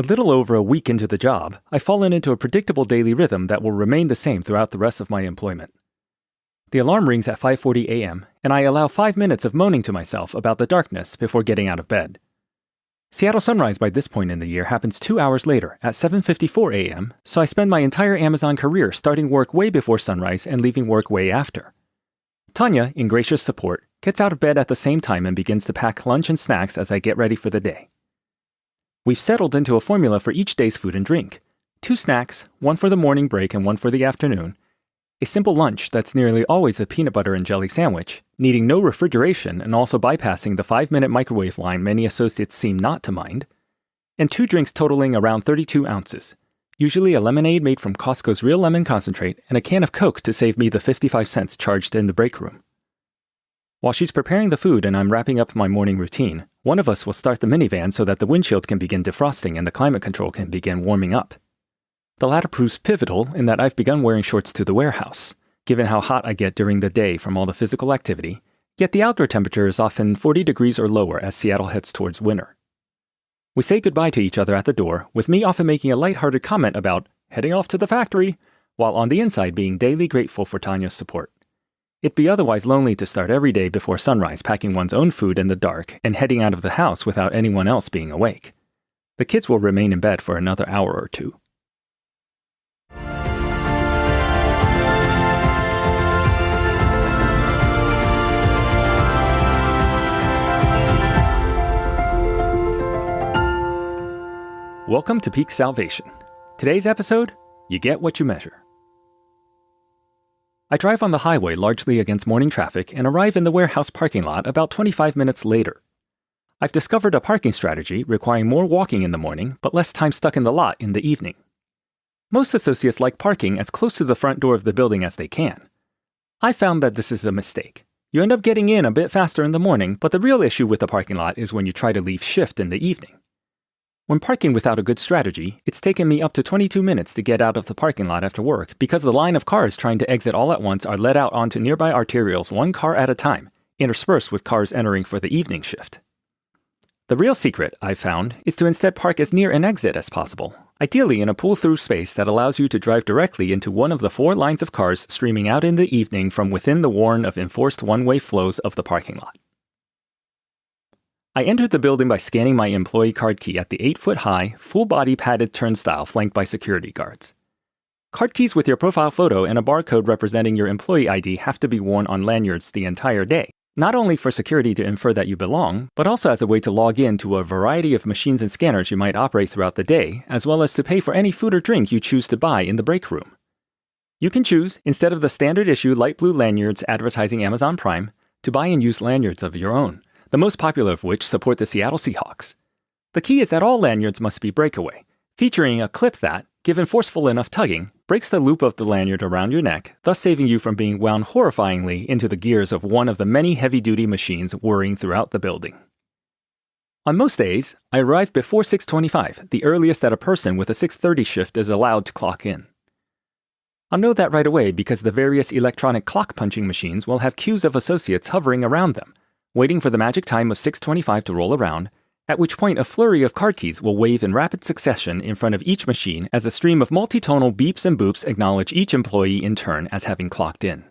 A little over a week into the job, I've fallen into a predictable daily rhythm that will remain the same throughout the rest of my employment. The alarm rings at 5:40 a.m., and I allow 5 minutes of moaning to myself about the darkness before getting out of bed. Seattle sunrise by this point in the year happens 2 hours later at 7:54 a.m., so I spend my entire Amazon career starting work way before sunrise and leaving work way after. Tanya, in gracious support, gets out of bed at the same time and begins to pack lunch and snacks as I get ready for the day. We've settled into a formula for each day's food and drink. 2 snacks, one for the morning break and one for the afternoon. A simple lunch that's nearly always a peanut butter and jelly sandwich, needing no refrigeration and also bypassing the 5-minute microwave line many associates seem not to mind. And 2 drinks totaling around 32 ounces. Usually a lemonade made from Costco's real lemon concentrate and a can of Coke to save me the 55 cents charged in the break room. While she's preparing the food and I'm wrapping up my morning routine, one of us will start the minivan so that the windshield can begin defrosting and the climate control can begin warming up. The latter proves pivotal in that I've begun wearing shorts to the warehouse, given how hot I get during the day from all the physical activity, yet the outdoor temperature is often 40 degrees or lower as Seattle heads towards winter. We say goodbye to each other at the door, with me often making a lighthearted comment about heading off to the factory, while on the inside being daily grateful for Tanya's support. It'd be otherwise lonely to start every day before sunrise packing one's own food in the dark and heading out of the house without anyone else being awake. The kids will remain in bed for another hour or two. Welcome to Peak Salvation. Today's episode, you get what you measure. I drive on the highway largely against morning traffic and arrive in the warehouse parking lot about 25 minutes later. I've discovered a parking strategy requiring more walking in the morning but less time stuck in the lot in the evening. Most associates like parking as close to the front door of the building as they can. I found that this is a mistake. You end up getting in a bit faster in the morning, but the real issue with the parking lot is when you try to leave shift in the evening. When parking without a good strategy, it's taken me up to 22 minutes to get out of the parking lot after work because the line of cars trying to exit all at once are let out onto nearby arterials one car at a time, interspersed with cars entering for the evening shift. The real secret, I've found, is to instead park as near an exit as possible, ideally in a pull-through space that allows you to drive directly into one of the 4 lines of cars streaming out in the evening from within the warren of enforced one-way flows of the parking lot. I entered the building by scanning my employee card key at the 8-foot-high, full-body padded turnstile flanked by security guards. Card keys with your profile photo and a barcode representing your employee ID have to be worn on lanyards the entire day, not only for security to infer that you belong, but also as a way to log in to a variety of machines and scanners you might operate throughout the day, as well as to pay for any food or drink you choose to buy in the break room. You can choose, instead of the standard issue light blue lanyards advertising Amazon Prime, to buy and use lanyards of your own, the most popular of which support the Seattle Seahawks. The key is that all lanyards must be breakaway, featuring a clip that, given forceful enough tugging, breaks the loop of the lanyard around your neck, thus saving you from being wound horrifyingly into the gears of one of the many heavy-duty machines whirring throughout the building. On most days, I arrive before 6:25, the earliest that a person with a 6:30 shift is allowed to clock in. I'll know that right away because the various electronic clock punching machines will have queues of associates hovering around them, waiting for the magic time of 6:25 to roll around, at which point a flurry of card keys will wave in rapid succession in front of each machine as a stream of multitonal beeps and boops acknowledge each employee in turn as having clocked in.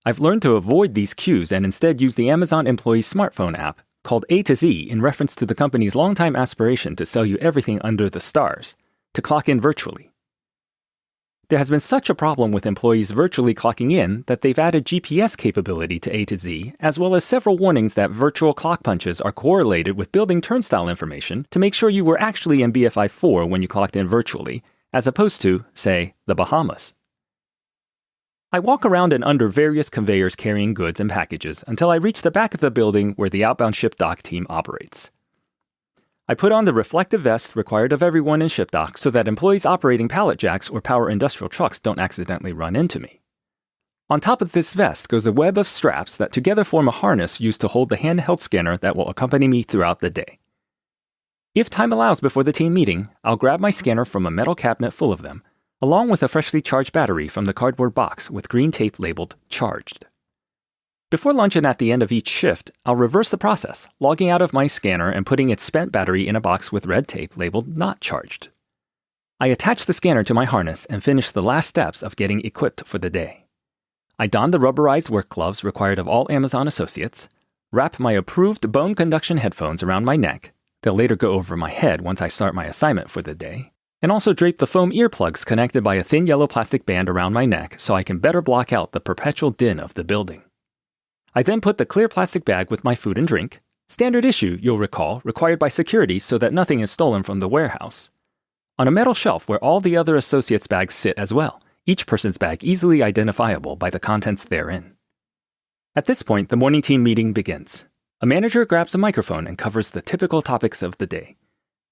I've learned to avoid these queues and instead use the Amazon employee smartphone app, called A to Z in reference to the company's longtime aspiration to sell you everything under the stars, to clock in virtually. There has been such a problem with employees virtually clocking in that they've added GPS capability to A to Z, as well as several warnings that virtual clock punches are correlated with building turnstile information to make sure you were actually in BFI 4 when you clocked in virtually, as opposed to, say, the Bahamas. I walk around and under various conveyors carrying goods and packages until I reach the back of the building where the outbound ship dock team operates. I put on the reflective vest required of everyone in ShipDock so that employees operating pallet jacks or power industrial trucks don't accidentally run into me. On top of this vest goes a web of straps that together form a harness used to hold the handheld scanner that will accompany me throughout the day. If time allows before the team meeting, I'll grab my scanner from a metal cabinet full of them, along with a freshly charged battery from the cardboard box with green tape labeled Charged. Before lunch and at the end of each shift, I'll reverse the process, logging out of my scanner and putting its spent battery in a box with red tape labeled Not Charged. I attach the scanner to my harness and finish the last steps of getting equipped for the day. I don the rubberized work gloves required of all Amazon associates, wrap my approved bone conduction headphones around my neck, they'll later go over my head once I start my assignment for the day, and also drape the foam earplugs connected by a thin yellow plastic band around my neck so I can better block out the perpetual din of the building. I then put the clear plastic bag with my food and drink, standard issue, you'll recall, required by security so that nothing is stolen from the warehouse, on a metal shelf where all the other associates' bags sit as well, each person's bag easily identifiable by the contents therein. At this point, the morning team meeting begins. A manager grabs a microphone and covers the typical topics of the day.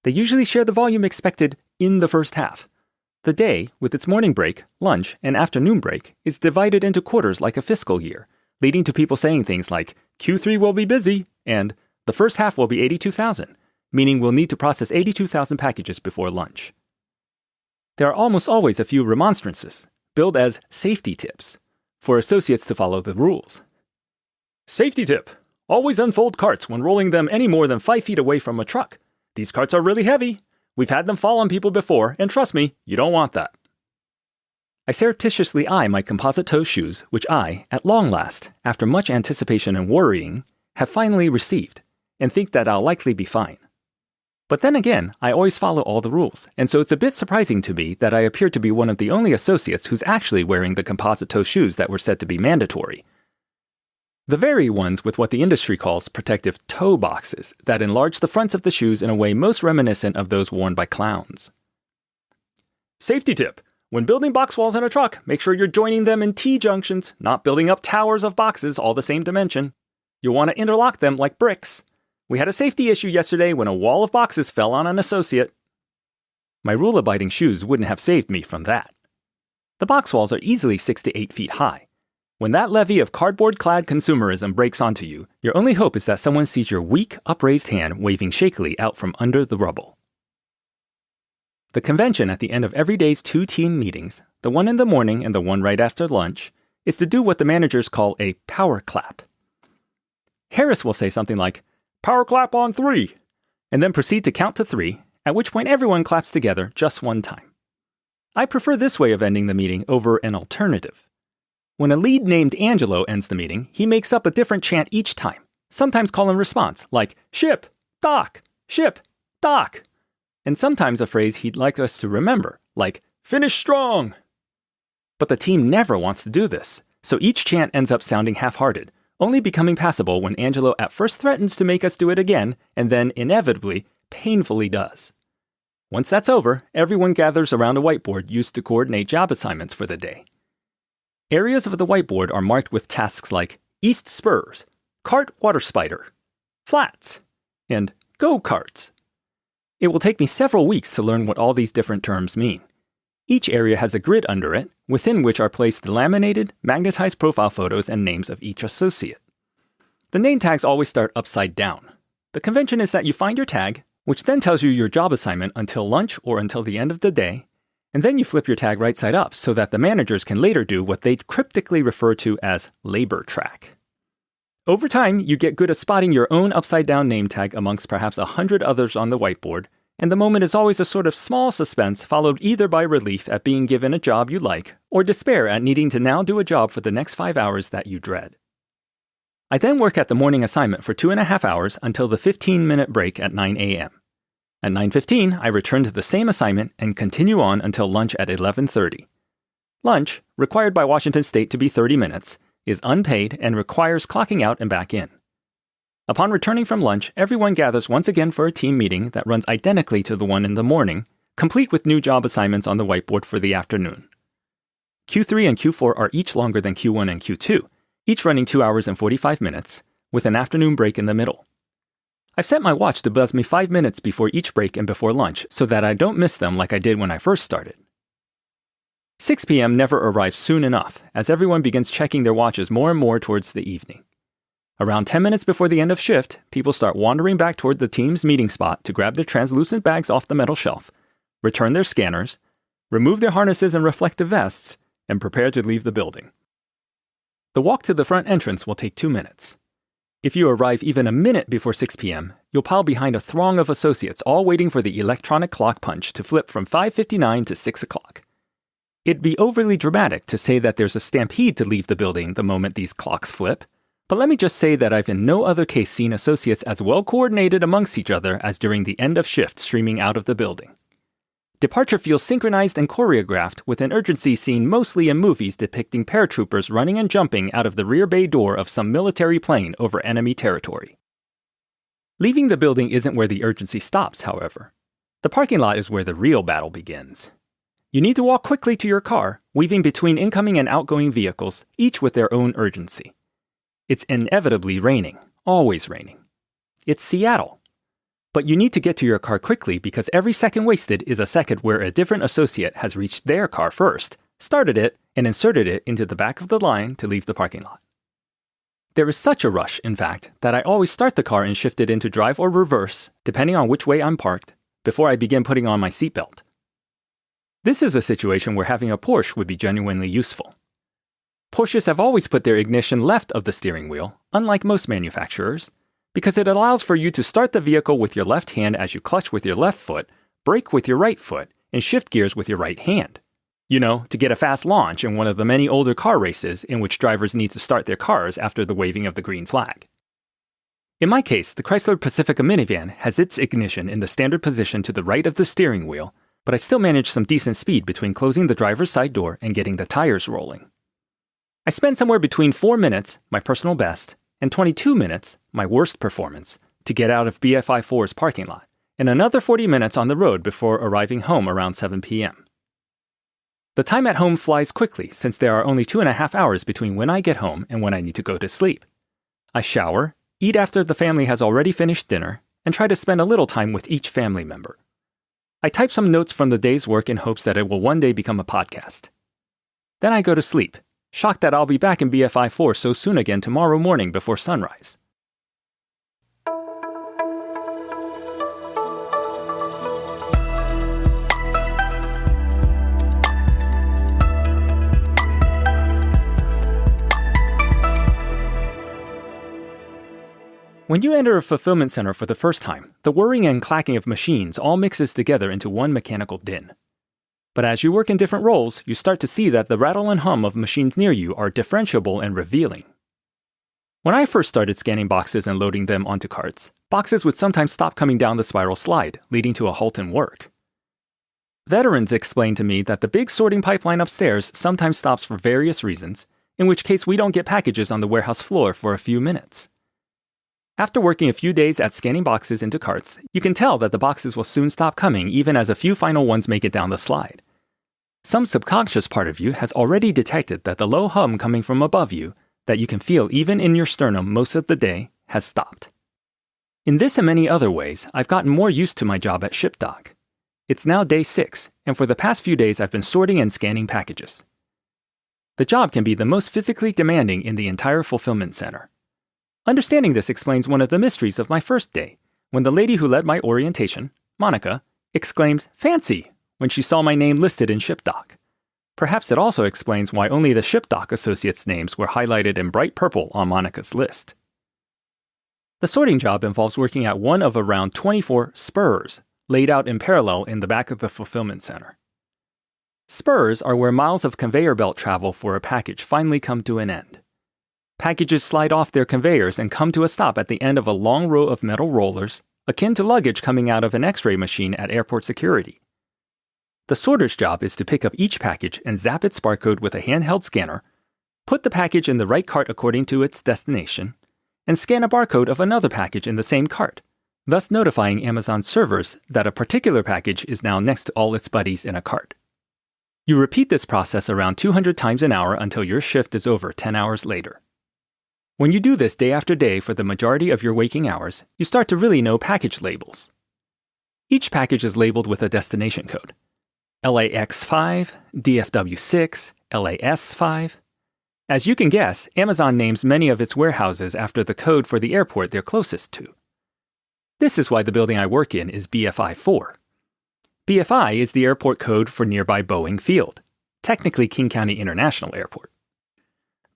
They usually share the volume expected in the first half. The day, with its morning break, lunch, and afternoon break, is divided into quarters like a fiscal year, leading to people saying things like, Q3 will be busy, and the first half will be 82,000, meaning we'll need to process 82,000 packages before lunch. There are almost always a few remonstrances, billed as safety tips, for associates to follow the rules. Safety tip: always unfold carts when rolling them any more than 5 feet away from a truck. These carts are really heavy. We've had them fall on people before, and trust me, you don't want that. I surreptitiously eye my composite toe shoes, which I, at long last, after much anticipation and worrying, have finally received, and think that I'll likely be fine. But then again, I always follow all the rules, and so it's a bit surprising to me that I appear to be one of the only associates who's actually wearing the composite toe shoes that were said to be mandatory. The very ones with what the industry calls protective toe boxes that enlarge the fronts of the shoes in a way most reminiscent of those worn by clowns. Safety tip: when building box walls in a truck, make sure you're joining them in T-junctions, not building up towers of boxes all the same dimension. You'll want to interlock them like bricks. We had a safety issue yesterday when a wall of boxes fell on an associate. My rule-abiding shoes wouldn't have saved me from that. The box walls are easily 6 to 8 feet high. When that levee of cardboard-clad consumerism breaks onto you, your only hope is that someone sees your weak, upraised hand waving shakily out from under the rubble. The convention at the end of every day's 2 team meetings, the one in the morning and the one right after lunch, is to do what the managers call a power clap. Harris will say something like, "Power clap on 3," and then proceed to count to 3, at which point everyone claps together just one time. I prefer this way of ending the meeting over an alternative. When a lead named Angelo ends the meeting, he makes up a different chant each time, sometimes call and response, like ship, dock, and sometimes a phrase he'd like us to remember, like finish strong. But the team never wants to do this, so each chant ends up sounding half-hearted, only becoming passable when Angelo at first threatens to make us do it again, and then inevitably, painfully does. Once that's over, everyone gathers around a whiteboard used to coordinate job assignments for the day. Areas of the whiteboard are marked with tasks like East Spurs, Cart Water Spider, Flats, and Go-Karts. It will take me several weeks to learn what all these different terms mean. Each area has a grid under it, within which are placed the laminated, magnetized profile photos and names of each associate. The name tags always start upside down. The convention is that you find your tag, which then tells you your job assignment until lunch or until the end of the day, and then you flip your tag right side up so that the managers can later do what they cryptically refer to as labor track. Over time, you get good at spotting your own upside-down name tag amongst perhaps 100 others on the whiteboard, and the moment is always a sort of small suspense followed either by relief at being given a job you like, or despair at needing to now do a job for the next 5 hours that you dread. I then work at the morning assignment for 2.5 hours until the 15-minute break at 9 a.m. At 9:15, I return to the same assignment and continue on until lunch at 11:30. Lunch, required by Washington State to be 30 minutes, is unpaid and requires clocking out and back in. Upon returning from lunch, everyone gathers once again for a team meeting that runs identically to the one in the morning, complete with new job assignments on the whiteboard for the afternoon. Q3 and Q4 are each longer than Q1 and Q2, each running 2 hours and 45 minutes, with an afternoon break in the middle. I've set my watch to buzz me 5 minutes before each break and before lunch so that I don't miss them like I did when I first started. 6 p.m. never arrives soon enough, as everyone begins checking their watches more and more towards the evening. Around 10 minutes before the end of shift, people start wandering back toward the team's meeting spot to grab their translucent bags off the metal shelf, return their scanners, remove their harnesses and reflective vests, and prepare to leave the building. The walk to the front entrance will take 2 minutes. If you arrive even a minute before 6 p.m., you'll pile behind a throng of associates all waiting for the electronic clock punch to flip from 5:59 to 6 o'clock. It'd be overly dramatic to say that there's a stampede to leave the building the moment these clocks flip, but let me just say that I've in no other case seen associates as well coordinated amongst each other as during the end of shift streaming out of the building. Departure feels synchronized and choreographed with an urgency seen mostly in movies depicting paratroopers running and jumping out of the rear bay door of some military plane over enemy territory. Leaving the building isn't where the urgency stops, however. The parking lot is where the real battle begins. You need to walk quickly to your car, weaving between incoming and outgoing vehicles, each with their own urgency. It's inevitably raining, always raining. It's Seattle. But you need to get to your car quickly because every second wasted is a second where a different associate has reached their car first, started it, and inserted it into the back of the line to leave the parking lot. There is such a rush, in fact, that I always start the car and shift it into drive or reverse, depending on which way I'm parked, before I begin putting on my seatbelt. This is a situation where having a Porsche would be genuinely useful. Porsches have always put their ignition left of the steering wheel, unlike most manufacturers, because it allows for you to start the vehicle with your left hand as you clutch with your left foot, brake with your right foot, and shift gears with your right hand. You know, to get a fast launch in one of the many older car races in which drivers need to start their cars after the waving of the green flag. In my case, the Chrysler Pacifica minivan has its ignition in the standard position to the right of the steering wheel, but I still manage some decent speed between closing the driver's side door and getting the tires rolling. I spend somewhere between 4 minutes, my personal best, and 22 minutes, my worst performance, to get out of BFI 4's parking lot, and another 40 minutes on the road before arriving home around 7 p.m. The time at home flies quickly since there are only 2.5 hours between when I get home and when I need to go to sleep. I shower, eat after the family has already finished dinner, and try to spend a little time with each family member. I type some notes from the day's work in hopes that it will one day become a podcast. Then I go to sleep, shocked that I'll be back in BFI 4 so soon again tomorrow morning before sunrise. When you enter a fulfillment center for the first time, the whirring and clacking of machines all mixes together into one mechanical din. But as you work in different roles, you start to see that the rattle and hum of machines near you are differentiable and revealing. When I first started scanning boxes and loading them onto carts, boxes would sometimes stop coming down the spiral slide, leading to a halt in work. Veterans explained to me that the big sorting pipeline upstairs sometimes stops for various reasons, in which case we don't get packages on the warehouse floor for a few minutes. After working a few days at scanning boxes into carts, you can tell that the boxes will soon stop coming even as a few final ones make it down the slide. Some subconscious part of you has already detected that the low hum coming from above you, that you can feel even in your sternum most of the day, has stopped. In this and many other ways, I've gotten more used to my job at ShipDock. It's now day 6, and for the past few days I've been sorting and scanning packages. The job can be the most physically demanding in the entire fulfillment center. Understanding this explains one of the mysteries of my first day, when the lady who led my orientation, Monica, exclaimed, "Fancy!" when she saw my name listed in ShipDock. Perhaps it also explains why only the ShipDock associates' names were highlighted in bright purple on Monica's list. The sorting job involves working at one of around 24 spurs, laid out in parallel in the back of the fulfillment center. Spurs are where miles of conveyor belt travel for a package finally come to an end. Packages slide off their conveyors and come to a stop at the end of a long row of metal rollers, akin to luggage coming out of an X-ray machine at airport security. The sorter's job is to pick up each package and zap its barcode with a handheld scanner, put the package in the right cart according to its destination, and scan a barcode of another package in the same cart, thus notifying Amazon servers that a particular package is now next to all its buddies in a cart. You repeat this process around 200 times an hour until your shift is over 10 hours later. When you do this day after day for the majority of your waking hours, you start to really know package labels. Each package is labeled with a destination code. LAX5, DFW6, LAS5. As you can guess, Amazon names many of its warehouses after the code for the airport they're closest to. This is why the building I work in is BFI 4. BFI is the airport code for nearby Boeing Field, technically King County International Airport.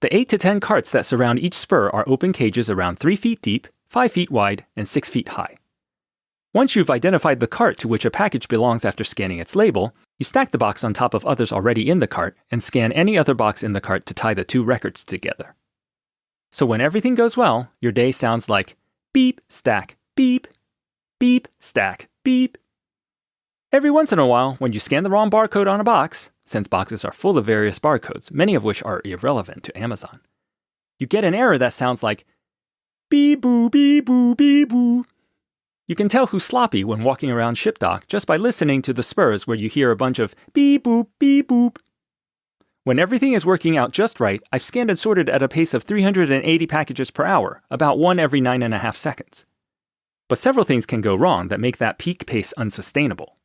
The 8 to 10 carts that surround each spur are open cages around 3 feet deep, 5 feet wide, and 6 feet high. Once you've identified the cart to which a package belongs after scanning its label, you stack the box on top of others already in the cart and scan any other box in the cart to tie the two records together. So when everything goes well, your day sounds like beep, stack, beep, beep, stack, beep. Every once in a while, when you scan the wrong barcode on a box, since boxes are full of various barcodes, many of which are irrelevant to Amazon, you get an error that sounds like beep boo, beep boo, beep boo. You can tell who's sloppy when walking around ship dock just by listening to the spurs where you hear a bunch of beep boop, beep boop. When everything is working out just right, I've scanned and sorted at a pace of 380 packages per hour, about one every 9.5 seconds. But several things can go wrong that make that peak pace unsustainable.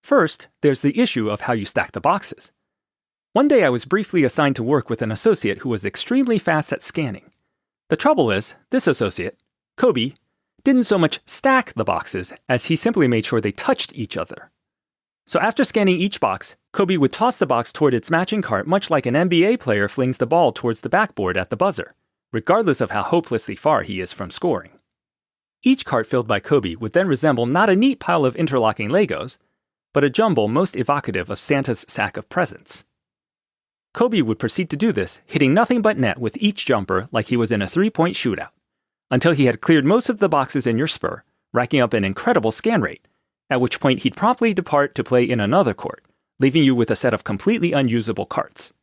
First, there's the issue of how you stack the boxes. One day I was briefly assigned to work with an associate who was extremely fast at scanning. The trouble is, this associate, Kobe, didn't so much stack the boxes as he simply made sure they touched each other. So after scanning each box, Kobe would toss the box toward its matching cart much like an NBA player flings the ball towards the backboard at the buzzer, regardless of how hopelessly far he is from scoring. Each cart filled by Kobe would then resemble not a neat pile of interlocking Legos, but a jumble most evocative of Santa's sack of presents. Kobe would proceed to do this, hitting nothing but net with each jumper like he was in a 3-point shootout, until he had cleared most of the boxes in your spur, racking up an incredible scan rate, at which point he'd promptly depart to play in another court, leaving you with a set of completely unusable carts.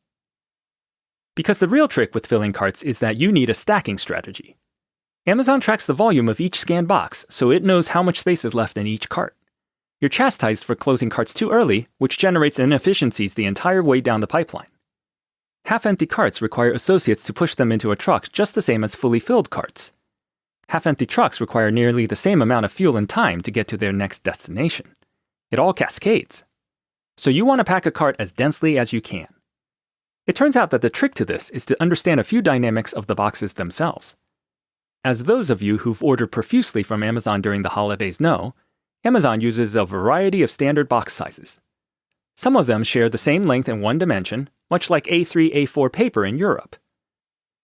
Because the real trick with filling carts is that you need a stacking strategy. Amazon tracks the volume of each scanned box, so it knows how much space is left in each cart. You're chastised for closing carts too early, which generates inefficiencies the entire way down the pipeline. Half-empty carts require associates to push them into a truck just the same as fully filled carts. Half-empty trucks require nearly the same amount of fuel and time to get to their next destination. It all cascades. So you want to pack a cart as densely as you can. It turns out that the trick to this is to understand a few dynamics of the boxes themselves. As those of you who've ordered profusely from Amazon during the holidays know, Amazon uses a variety of standard box sizes. Some of them share the same length in one dimension, much like A3-A4 paper in Europe.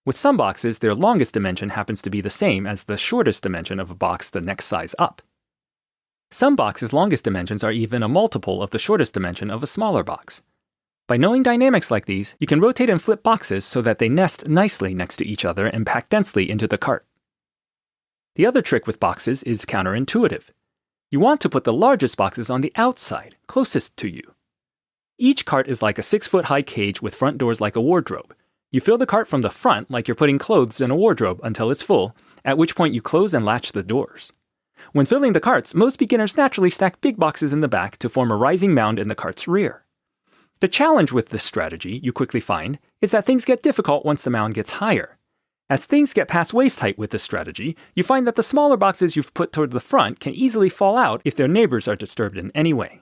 With some boxes, their longest dimension happens to be the same as the shortest dimension of a box the next size up. Some boxes' longest dimensions are even a multiple of the shortest dimension of a smaller box. By knowing dynamics like these, you can rotate and flip boxes so that they nest nicely next to each other and pack densely into the cart. The other trick with boxes is counterintuitive. You want to put the largest boxes on the outside, closest to you. Each cart is like a 6-foot-high cage with front doors like a wardrobe. You fill the cart from the front like you're putting clothes in a wardrobe until it's full, at which point you close and latch the doors. When filling the carts, most beginners naturally stack big boxes in the back to form a rising mound in the cart's rear. The challenge with this strategy, you quickly find, is that things get difficult once the mound gets higher. As things get past waist height with this strategy, you find that the smaller boxes you've put toward the front can easily fall out if their neighbors are disturbed in any way.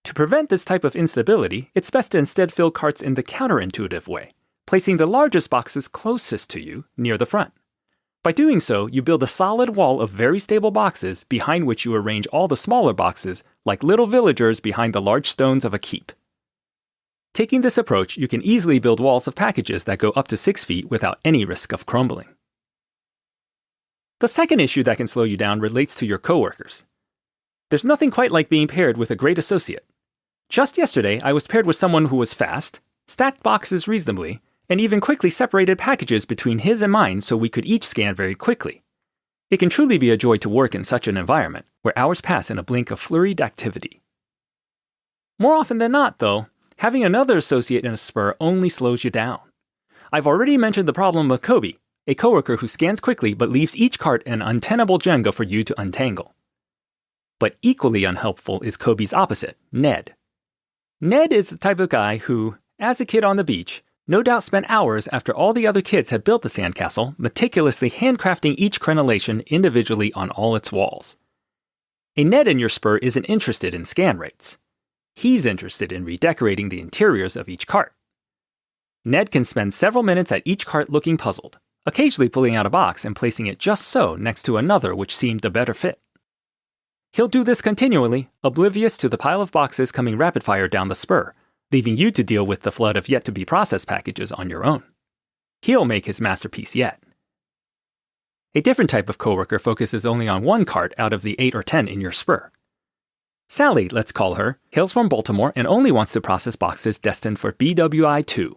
To prevent this type of instability, it's best to instead fill carts in the counterintuitive way, placing the largest boxes closest to you, near the front. By doing so, you build a solid wall of very stable boxes behind which you arrange all the smaller boxes like little villagers behind the large stones of a keep. Taking this approach, you can easily build walls of packages that go up to 6 feet without any risk of crumbling. The second issue that can slow you down relates to your coworkers. There's nothing quite like being paired with a great associate. Just yesterday, I was paired with someone who was fast, stacked boxes reasonably, and even quickly separated packages between his and mine so we could each scan very quickly. It can truly be a joy to work in such an environment, where hours pass in a blink of flurried activity. More often than not, though, having another associate in a spur only slows you down. I've already mentioned the problem with Kobe, a coworker who scans quickly but leaves each cart an untenable Jenga for you to untangle. But equally unhelpful is Kobe's opposite, Ned. Ned is the type of guy who, as a kid on the beach, no doubt spent hours after all the other kids had built the sandcastle, meticulously handcrafting each crenellation individually on all its walls. A Ned in your spur isn't interested in scan rates. He's interested in redecorating the interiors of each cart. Ned can spend several minutes at each cart looking puzzled, occasionally pulling out a box and placing it just so next to another which seemed a better fit. He'll do this continually, oblivious to the pile of boxes coming rapid-fire down the spur, leaving you to deal with the flood of yet-to-be-processed packages on your own. He'll make his masterpiece yet. A different type of coworker focuses only on one cart out of the 8 or 10 in your spur. Sally, let's call her, hails from Baltimore and only wants to process boxes destined for BWI2.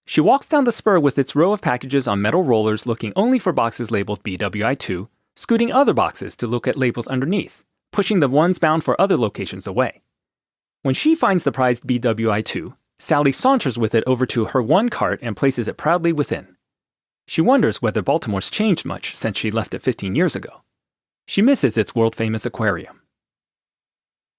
She walks down the spur with its row of packages on metal rollers looking only for boxes labeled BWI2, scooting other boxes to look at labels underneath, pushing the ones bound for other locations away. When she finds the prized BWI2, Sally saunters with it over to her one cart and places it proudly within. She wonders whether Baltimore's changed much since she left it 15 years ago. She misses its world-famous aquarium.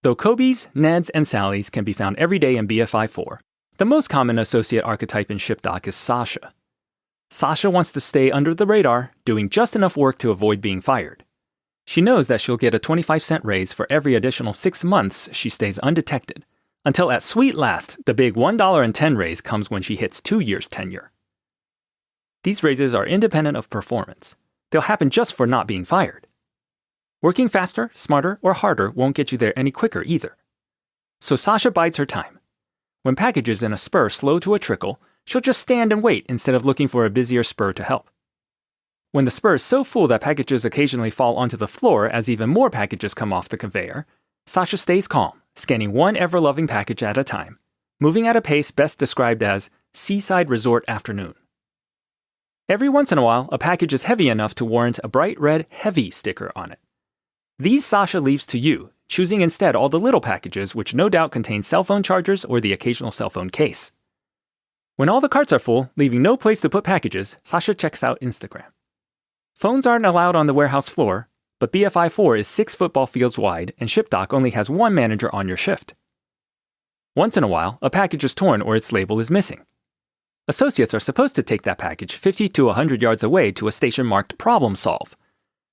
Though Kobe's, Ned's, and Sally's can be found every day in BFI4, the most common associate archetype in ShipDoc is Sasha. Sasha wants to stay under the radar, doing just enough work to avoid being fired. She knows that she'll get a 25-cent raise for every additional 6 months she stays undetected, until at sweet last, the big $1.10 raise comes when she hits 2 years tenure. These raises are independent of performance. They'll happen just for not being fired. Working faster, smarter, or harder won't get you there any quicker either. So Sasha bides her time. When packages in a spur slow to a trickle, she'll just stand and wait instead of looking for a busier spur to help. When the spur is so full that packages occasionally fall onto the floor as even more packages come off the conveyor, Sasha stays calm, scanning one ever-loving package at a time, moving at a pace best described as seaside resort afternoon. Every once in a while, a package is heavy enough to warrant a bright red heavy sticker on it. These Sasha leaves to you, choosing instead all the little packages which no doubt contain cell phone chargers or the occasional cell phone case. When all the carts are full, leaving no place to put packages, Sasha checks out Instagram. Phones aren't allowed on the warehouse floor, but BFI4 is 6 football fields wide and ShipDoc only has one manager on your shift. Once in a while, a package is torn or its label is missing. Associates are supposed to take that package 50 to 100 yards away to a station marked Problem Solve.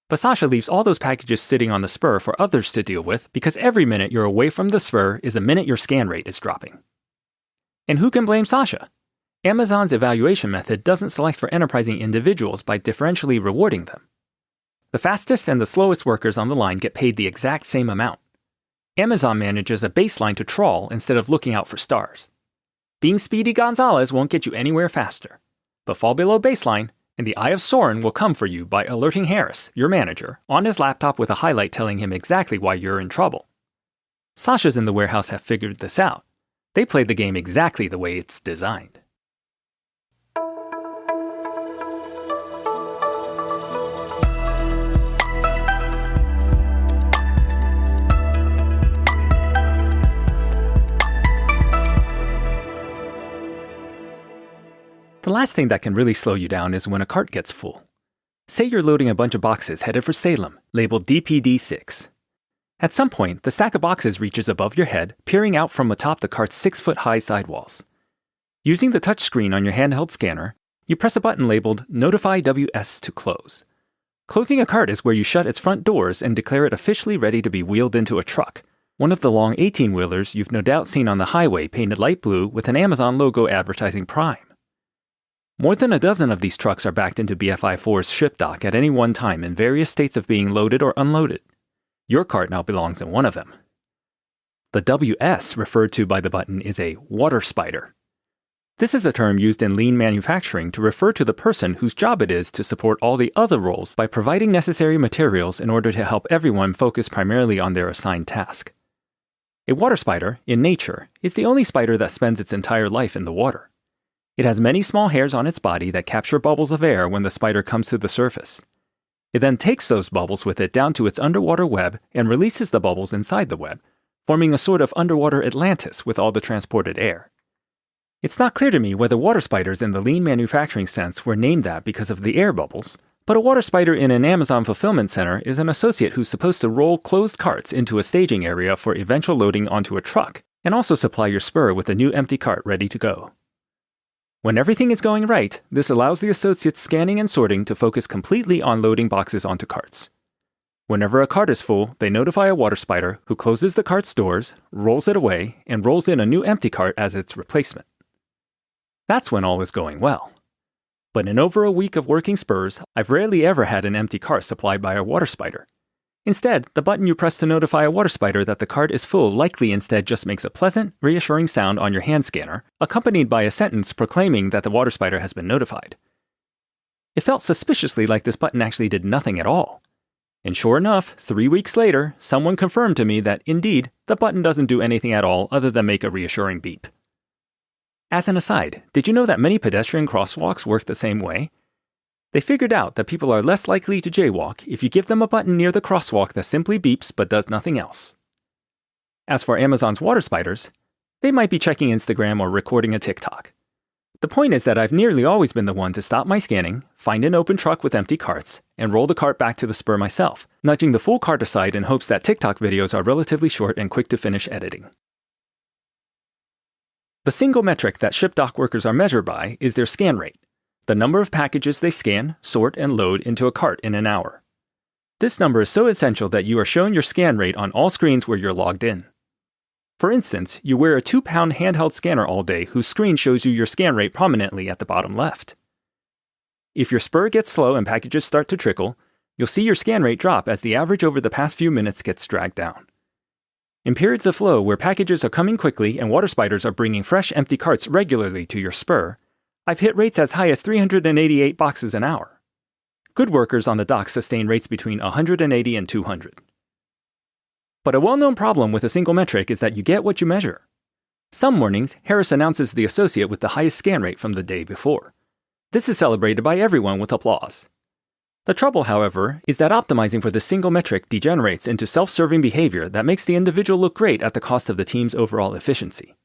But Sasha leaves all those packages sitting on the spur for others to deal with because every minute you're away from the spur is a minute your scan rate is dropping. And who can blame Sasha? Amazon's evaluation method doesn't select for enterprising individuals by differentially rewarding them. The fastest and the slowest workers on the line get paid the exact same amount. Amazon manages a baseline to trawl instead of looking out for stars. Being Speedy Gonzalez won't get you anywhere faster, but fall below baseline, and the Eye of Sauron will come for you by alerting Harris, your manager, on his laptop with a highlight telling him exactly why you're in trouble. Sashas in the warehouse have figured this out. They play the game exactly the way it's designed. The last thing that can really slow you down is when a cart gets full. Say you're loading a bunch of boxes headed for Salem, labeled DPD6. At some point, the stack of boxes reaches above your head, peering out from atop the cart's 6-foot-high sidewalls. Using the touchscreen on your handheld scanner, you press a button labeled Notify WS to close. Closing a cart is where you shut its front doors and declare it officially ready to be wheeled into a truck, one of the long 18-wheelers you've no doubt seen on the highway painted light blue with an Amazon logo advertising Prime. More than a dozen of these trucks are backed into BFI4's ShipDoc at any one time in various states of being loaded or unloaded. Your cart now belongs in one of them. The WS referred to by the button is a water spider. This is a term used in lean manufacturing to refer to the person whose job it is to support all the other roles by providing necessary materials in order to help everyone focus primarily on their assigned task. A water spider, in nature, is the only spider that spends its entire life in the water. It has many small hairs on its body that capture bubbles of air when the spider comes to the surface. It then takes those bubbles with it down to its underwater web and releases the bubbles inside the web, forming a sort of underwater Atlantis with all the transported air. It's not clear to me whether water spiders in the lean manufacturing sense were named that because of the air bubbles, but a water spider in an Amazon fulfillment center is an associate who's supposed to roll closed carts into a staging area for eventual loading onto a truck, and also supply your spur with a new empty cart ready to go. When everything is going right, this allows the associates scanning and sorting to focus completely on loading boxes onto carts. Whenever a cart is full, they notify a water spider who closes the cart's doors, rolls it away, and rolls in a new empty cart as its replacement. That's when all is going well. But in over a week of working spurs, I've rarely ever had an empty cart supplied by a water spider. Instead, the button you press to notify a water spider that the cart is full likely instead just makes a pleasant, reassuring sound on your hand scanner, accompanied by a sentence proclaiming that the water spider has been notified. It felt suspiciously like this button actually did nothing at all. And sure enough, 3 weeks later, someone confirmed to me that indeed, the button doesn't do anything at all other than make a reassuring beep. As an aside, did you know that many pedestrian crosswalks work the same way? They figured out that people are less likely to jaywalk if you give them a button near the crosswalk that simply beeps but does nothing else. As for Amazon's water spiders, they might be checking Instagram or recording a TikTok. The point is that I've nearly always been the one to stop my scanning, find an open truck with empty carts, and roll the cart back to the spur myself, nudging the full cart aside in hopes that TikTok videos are relatively short and quick to finish editing. The single metric that ShipDock workers are measured by is their scan rate, the number of packages they scan, sort, and load into a cart in an hour. This number is so essential that you are shown your scan rate on all screens where you're logged in. For instance, you wear a 2-pound handheld scanner all day whose screen shows you your scan rate prominently at the bottom left. If your spur gets slow and packages start to trickle, you'll see your scan rate drop as the average over the past few minutes gets dragged down. In periods of flow where packages are coming quickly and water spiders are bringing fresh empty carts regularly to your spur, I've hit rates as high as 388 boxes an hour. Good workers on the dock sustain rates between 180 and 200. But a well-known problem with a single metric is that you get what you measure. Some mornings, Harris announces the associate with the highest scan rate from the day before. This is celebrated by everyone with applause. The trouble, however, is that optimizing for this single metric degenerates into self-serving behavior that makes the individual look great at the cost of the team's overall efficiency.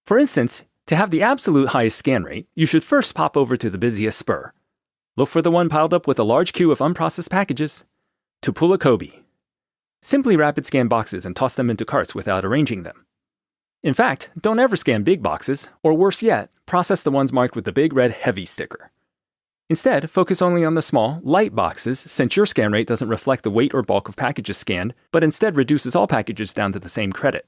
For instance, to have the absolute highest scan rate, you should first pop over to the busiest spur. Look for the one piled up with a large queue of unprocessed packages. To pull a Kobe. Simply rapid scan boxes and toss them into carts without arranging them. In fact, don't ever scan big boxes, or worse yet, process the ones marked with the big red heavy sticker. Instead, focus only on the small, light boxes since your scan rate doesn't reflect the weight or bulk of packages scanned, but instead reduces all packages down to the same credit.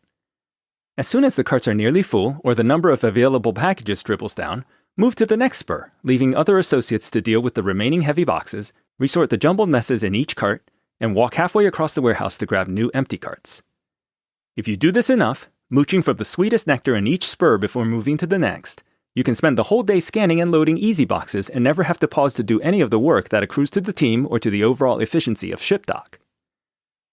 As soon as the carts are nearly full or the number of available packages dribbles down, move to the next spur, leaving other associates to deal with the remaining heavy boxes, resort the jumbled messes in each cart, and walk halfway across the warehouse to grab new empty carts. If you do this enough, mooching from the sweetest nectar in each spur before moving to the next, you can spend the whole day scanning and loading easy boxes and never have to pause to do any of the work that accrues to the team or to the overall efficiency of ShipDock.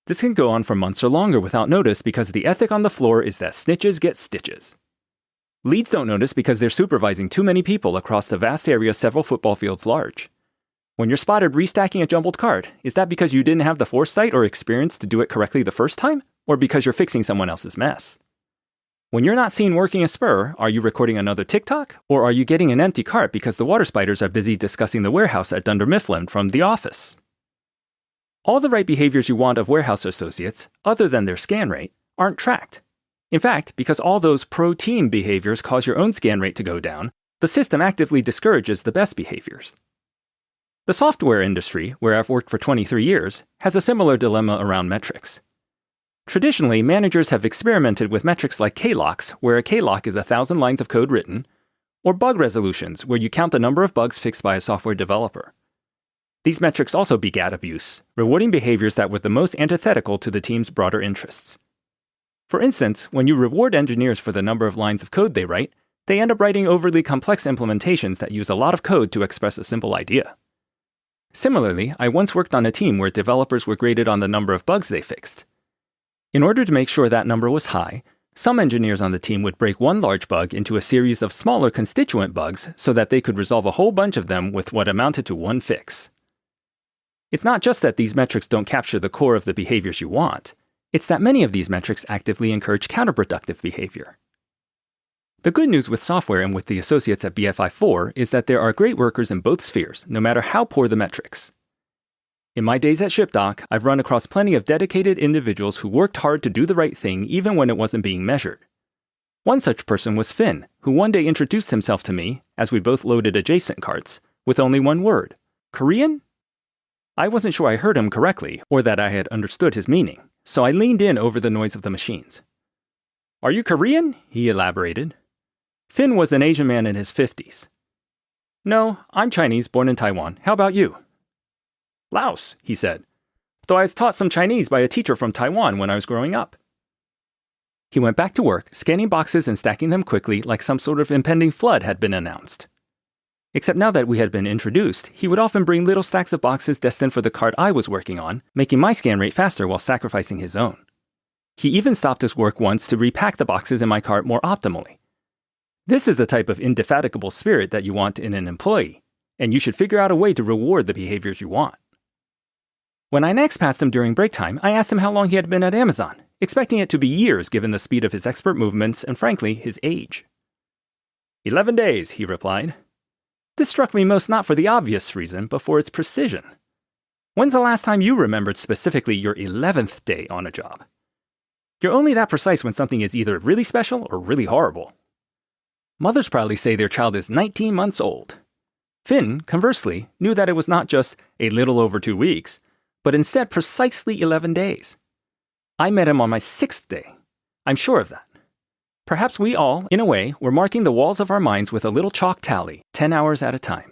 This can go on for months or longer without notice because the ethic on the floor is that snitches get stitches. Leads don't notice because they're supervising too many people across the vast area several football fields large. When you're spotted restacking a jumbled cart, is that because you didn't have the foresight or experience to do it correctly the first time, or because you're fixing someone else's mess? When you're not seen working a spur, are you recording another TikTok, or are you getting an empty cart because the water spiders are busy discussing the warehouse at Dunder Mifflin from The Office? All the right behaviors you want of warehouse associates, other than their scan rate, aren't tracked. In fact, because all those pro-team behaviors cause your own scan rate to go down, the system actively discourages the best behaviors. The software industry, where I've worked for 23 years, has a similar dilemma around metrics. Traditionally, managers have experimented with metrics like K-locks, where a K-lock is 1,000 lines of code written, or bug resolutions, where you count the number of bugs fixed by a software developer. These metrics also begat abuse, rewarding behaviors that were the most antithetical to the team's broader interests. For instance, when you reward engineers for the number of lines of code they write, they end up writing overly complex implementations that use a lot of code to express a simple idea. Similarly, I once worked on a team where developers were graded on the number of bugs they fixed. In order to make sure that number was high, some engineers on the team would break one large bug into a series of smaller constituent bugs so that they could resolve a whole bunch of them with what amounted to one fix. It's not just that these metrics don't capture the core of the behaviors you want, it's that many of these metrics actively encourage counterproductive behavior. The good news with software and with the associates at BFI4 is that there are great workers in both spheres, no matter how poor the metrics. In my days at ShipDock, I've run across plenty of dedicated individuals who worked hard to do the right thing even when it wasn't being measured. One such person was Finn, who one day introduced himself to me, as we both loaded adjacent carts, with only one word: Korean? I wasn't sure I heard him correctly, or that I had understood his meaning, so I leaned in over the noise of the machines. "Are you Korean?" he elaborated. Finn was an Asian man in his 50s. "No, I'm Chinese, born in Taiwan. How about you?" "Laos," he said. though I was taught some Chinese by a teacher from Taiwan when I was growing up. He went back to work, scanning boxes and stacking them quickly like some sort of impending flood had been announced. Except now that we had been introduced, he would often bring little stacks of boxes destined for the cart I was working on, making my scan rate faster while sacrificing his own. He even stopped his work once to repack the boxes in my cart more optimally. This is the type of indefatigable spirit that you want in an employee, and you should figure out a way to reward the behaviors you want. When I next passed him during break time, I asked him how long he had been at Amazon, expecting it to be years given the speed of his expert movements and, frankly, his age. 11 days, he replied. This struck me most not for the obvious reason, but for its precision. When's the last time you remembered specifically your 11th day on a job? You're only that precise when something is either really special or really horrible. Mothers proudly say their child is 19 months old. Finn, conversely, knew that it was not just a little over 2 weeks, but instead precisely 11 days. I met him on my 6th day. I'm sure of that. Perhaps we all, in a way, were marking the walls of our minds with a little chalk tally, 10 hours at a time.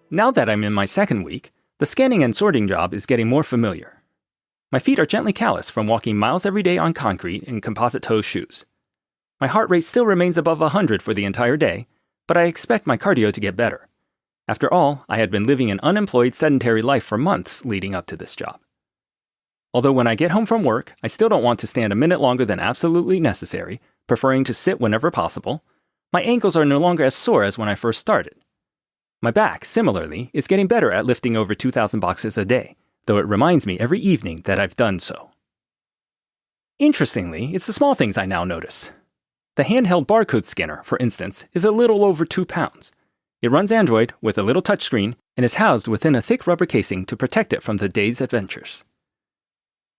Now that I'm in my 2nd week, the scanning and sorting job is getting more familiar. My feet are gently calloused from walking miles every day on concrete in composite-toe shoes. My heart rate still remains above 100 for the entire day, but I expect my cardio to get better. After all, I had been living an unemployed sedentary life for months leading up to this job. Although when I get home from work, I still don't want to stand a minute longer than absolutely necessary, preferring to sit whenever possible, my ankles are no longer as sore as when I first started. My back, similarly, is getting better at lifting over 2,000 boxes a day, though it reminds me every evening that I've done so. Interestingly, it's the small things I now notice. The handheld barcode scanner, for instance, is a little over 2 pounds. It runs Android with a little touchscreen and is housed within a thick rubber casing to protect it from the day's adventures.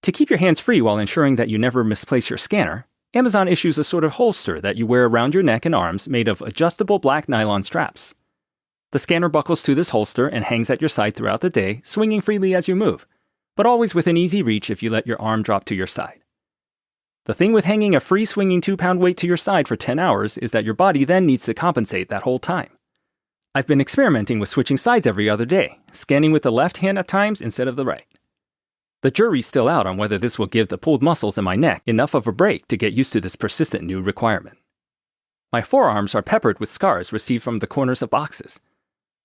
To keep your hands free while ensuring that you never misplace your scanner, Amazon issues a sort of holster that you wear around your neck and arms made of adjustable black nylon straps. The scanner buckles to this holster and hangs at your side throughout the day, swinging freely as you move, but always within easy reach if you let your arm drop to your side. The thing with hanging a free swinging 2-pound weight to your side for 10 hours is that your body then needs to compensate that whole time. I've been experimenting with switching sides every other day, scanning with the left hand at times instead of the right. The jury's still out on whether this will give the pulled muscles in my neck enough of a break to get used to this persistent new requirement. My forearms are peppered with scars received from the corners of boxes.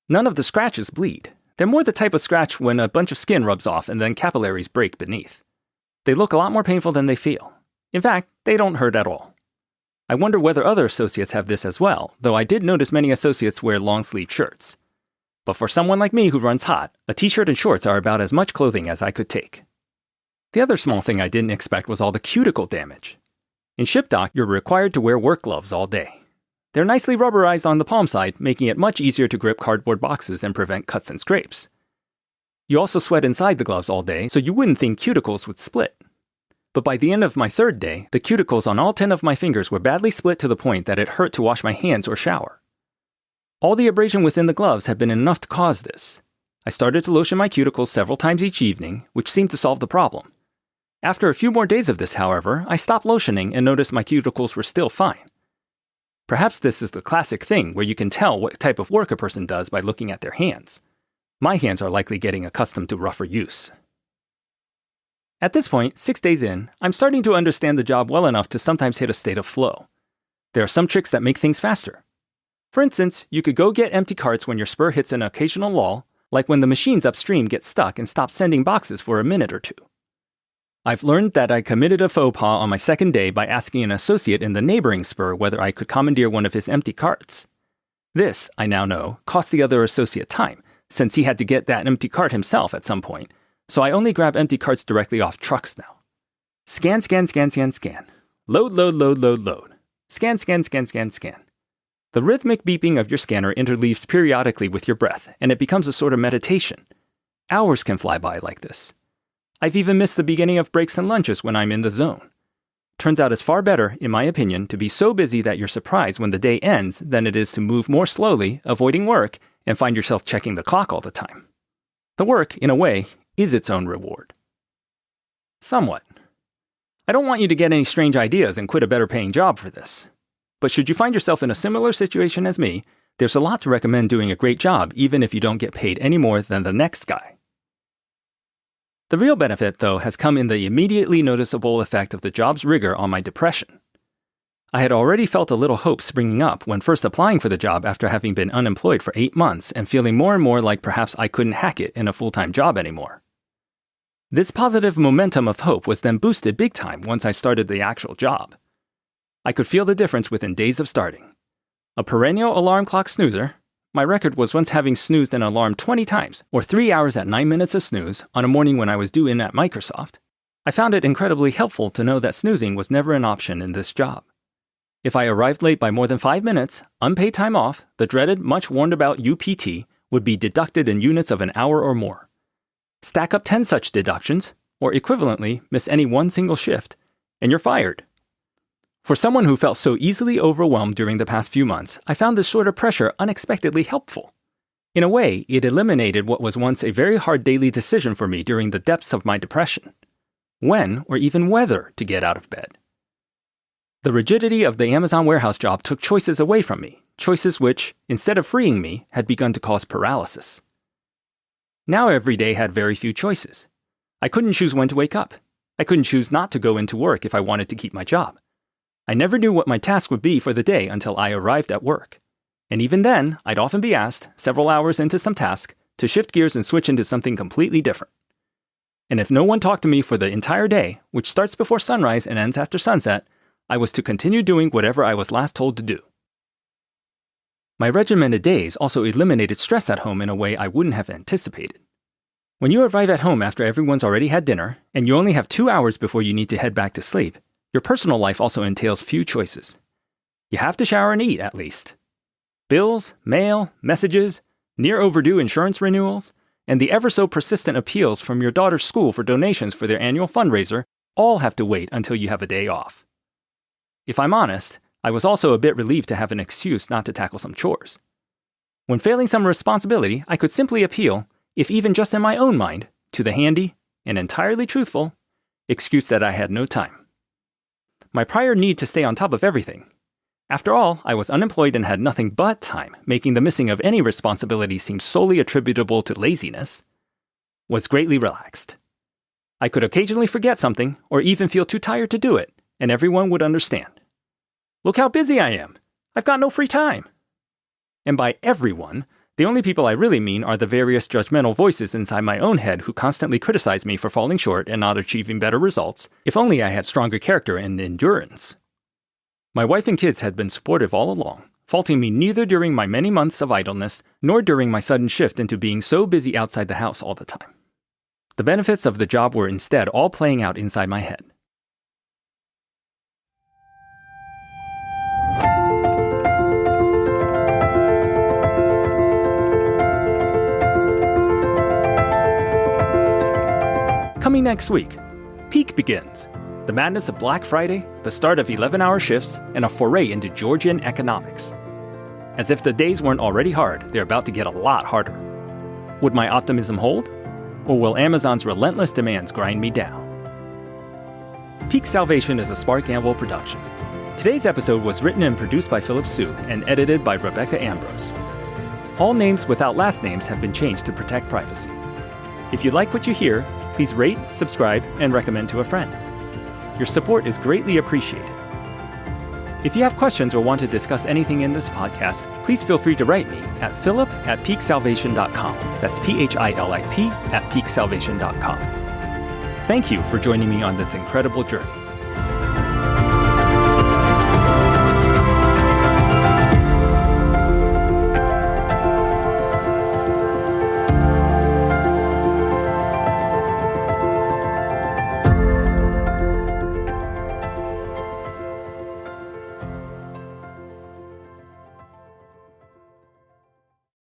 None of the scratches bleed. They're more the type of scratch when a bunch of skin rubs off and then capillaries break beneath. They look a lot more painful than they feel. In fact, they don't hurt at all. I wonder whether other associates have this as well, though I did notice many associates wear long-sleeve shirts. But for someone like me who runs hot, a t-shirt and shorts are about as much clothing as I could take. The other small thing I didn't expect was all the cuticle damage. In ShipDoc, you're required to wear work gloves all day. They're nicely rubberized on the palm side, making it much easier to grip cardboard boxes and prevent cuts and scrapes. You also sweat inside the gloves all day, so you wouldn't think cuticles would split. But by the end of my 3rd day, the cuticles on all 10 of my fingers were badly split to the point that it hurt to wash my hands or shower. All the abrasion within the gloves had been enough to cause this. I started to lotion my cuticles several times each evening, which seemed to solve the problem. After a few more days of this, however, I stopped lotioning and noticed my cuticles were still fine. Perhaps this is the classic thing where you can tell what type of work a person does by looking at their hands. My hands are likely getting accustomed to rougher use. At this point, 6 days in, I'm starting to understand the job well enough to sometimes hit a state of flow. There are some tricks that make things faster. For instance, you could go get empty carts when your spur hits an occasional lull, like when the machines upstream get stuck and stop sending boxes for a minute or two. I've learned that I committed a faux pas on my 2nd day by asking an associate in the neighboring spur whether I could commandeer one of his empty carts. This, I now know, cost the other associate time, since he had to get that empty cart himself at some point, so I only grab empty carts directly off trucks now. Scan, scan, scan, scan, scan. Load, load, load, load, load. Scan, scan, scan, scan, scan. The rhythmic beeping of your scanner interleaves periodically with your breath, and it becomes a sort of meditation. Hours can fly by like this. I've even missed the beginning of breaks and lunches when I'm in the zone. Turns out it's far better, in my opinion, to be so busy that you're surprised when the day ends than it is to move more slowly, avoiding work, and find yourself checking the clock all the time. The work, in a way, is its own reward. Somewhat. I don't want you to get any strange ideas and quit a better paying job for this. But should you find yourself in a similar situation as me, there's a lot to recommend doing a great job even if you don't get paid any more than the next guy. The real benefit, though, has come in the immediately noticeable effect of the job's rigor on my depression. I had already felt a little hope springing up when first applying for the job after having been unemployed for 8 months and feeling more and more like perhaps I couldn't hack it in a full-time job anymore. This positive momentum of hope was then boosted big time once I started the actual job. I could feel the difference within days of starting. A perennial alarm clock snoozer, my record was once having snoozed an alarm 20 times, or 3 hours at 9 minutes of snooze, on a morning when I was due in at Microsoft. I found it incredibly helpful to know that snoozing was never an option in this job. If I arrived late by more than 5 minutes, unpaid time off, the dreaded, much warned about UPT, would be deducted in units of an hour or more. Stack up 10 such deductions, or equivalently, miss any one single shift, and you're fired. For someone who felt so easily overwhelmed during the past few months, I found this sort of pressure unexpectedly helpful. In a way, it eliminated what was once a very hard daily decision for me during the depths of my depression: when, or even whether, to get out of bed. The rigidity of the Amazon warehouse job took choices away from me, choices which, instead of freeing me, had begun to cause paralysis. Now every day had very few choices. I couldn't choose when to wake up. I couldn't choose not to go into work if I wanted to keep my job. I never knew what my task would be for the day until I arrived at work. And even then, I'd often be asked, several hours into some task, to shift gears and switch into something completely different. And if no one talked to me for the entire day, which starts before sunrise and ends after sunset, I was to continue doing whatever I was last told to do. My regimented days also eliminated stress at home in a way I wouldn't have anticipated. When you arrive at home after everyone's already had dinner, and you only have 2 hours before you need to head back to sleep, your personal life also entails few choices. You have to shower and eat, at least. Bills, mail, messages, near overdue insurance renewals, and the ever-so-persistent appeals from your daughter's school for donations for their annual fundraiser all have to wait until you have a day off. If I'm honest, I was also a bit relieved to have an excuse not to tackle some chores. When failing some responsibility, I could simply appeal, if even just in my own mind, to the handy, and entirely truthful, excuse that I had no time. My prior need to stay on top of everything. After all, I was unemployed and had nothing but time, making the missing of any responsibility seem solely attributable to laziness, was greatly relaxed. I could occasionally forget something, or even feel too tired to do it, and everyone would understand. Look how busy I am. I've got no free time. And by everyone, the only people I really mean are the various judgmental voices inside my own head who constantly criticize me for falling short and not achieving better results, if only I had stronger character and endurance. My wife and kids had been supportive all along, faulting me neither during my many months of idleness nor during my sudden shift into being so busy outside the house all the time. The benefits of the job were instead all playing out inside my head. Coming next week, Peak begins. The madness of Black Friday, the start of 11-hour shifts, and a foray into Georgian economics. As if the days weren't already hard, they're about to get a lot harder. Would my optimism hold? Or will Amazon's relentless demands grind me down? Peak Salvation is a Spark Gamble production. Today's episode was written and produced by Philip Sue and edited by Rebecca Ambrose. All names without last names have been changed to protect privacy. If you like what you hear, please rate, subscribe, and recommend to a friend. Your support is greatly appreciated. If you have questions or want to discuss anything in this podcast, please feel free to write me at philip@peaksalvation.com. That's PHILIP@peaksalvation.com. Thank you for joining me on this incredible journey.